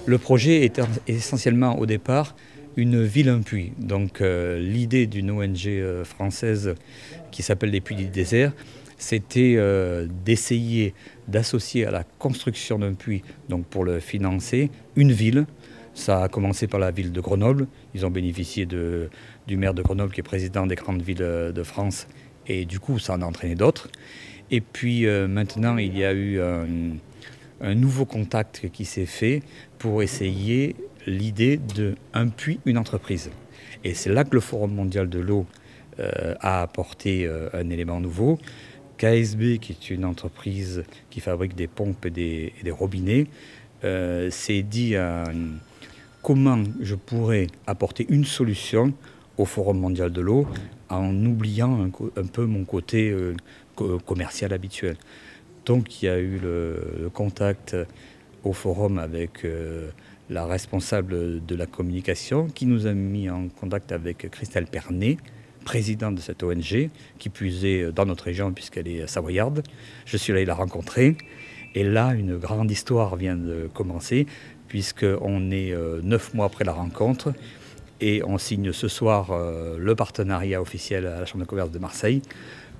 Le projet était essentiellement au départ une ville un puits. Donc l'idée d'une ONG française qui s'appelle les Puits du désert, c'était d'essayer d'associer à la construction d'un puits, donc pour le financer, une ville. Ça a commencé par la ville de Grenoble. Ils ont bénéficié du maire de Grenoble qui est président des grandes villes de France. Et du coup, ça en a entraîné d'autres. Et puis maintenant, il y a eu un nouveau contact qui s'est fait pour essayer l'idée d'un puits, une entreprise. Et c'est là que le Forum mondial de l'eau a apporté un élément nouveau. KSB, qui est une entreprise qui fabrique des pompes et des robinets, s'est dit comment je pourrais apporter une solution au Forum mondial de l'eau en oubliant un peu mon côté commercial habituel. Donc il y a eu le contact au forum avec la responsable de la communication qui nous a mis en contact avec Christelle Pernet, présidente de cette ONG, qui puisait dans notre région puisqu'elle est savoyarde. Je suis allé la rencontrer et là une grande histoire vient de commencer puisqu'on est 9 mois après la rencontre et on signe ce soir le partenariat officiel à la Chambre de commerce de Marseille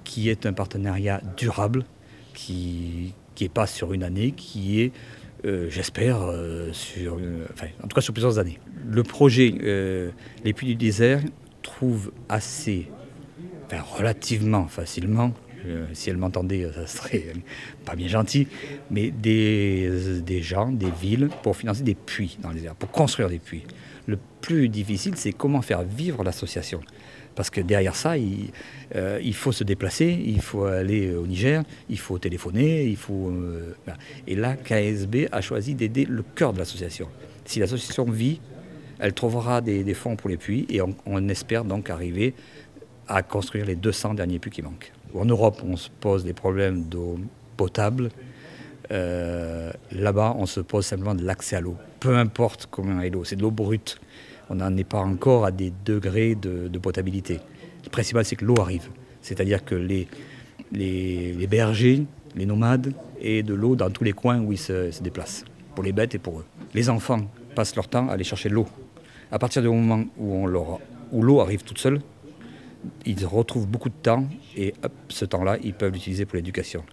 qui est un partenariat durable qui n'est pas sur une année, qui est, j'espère, en tout cas sur plusieurs années. Le projet Les Puits du désert trouve relativement facilement, si elle m'entendait, ça serait pas bien gentil, mais des gens, des villes pour financer des puits dans les airs, pour construire des puits. Le plus difficile, c'est comment faire vivre l'association. Parce que derrière ça, il faut se déplacer, il faut aller au Niger, il faut téléphoner, et là, KSB a choisi d'aider le cœur de l'association. Si l'association vit, elle trouvera des fonds pour les puits et on espère donc arriver à construire les 200 derniers puits qui manquent. En Europe, on se pose des problèmes d'eau potable. Là-bas, on se pose simplement de l'accès à l'eau. Peu importe comment est l'eau, c'est de l'eau brute. On n'en est pas encore à des degrés de potabilité. Le principal, c'est que l'eau arrive. C'est-à-dire que les bergers, les nomades, aient de l'eau dans tous les coins où ils se déplacent, pour les bêtes et pour eux. Les enfants passent leur temps à aller chercher de l'eau. À partir du moment où l'eau arrive toute seule, ils retrouvent beaucoup de temps et hop, ce temps-là, ils peuvent l'utiliser pour l'éducation.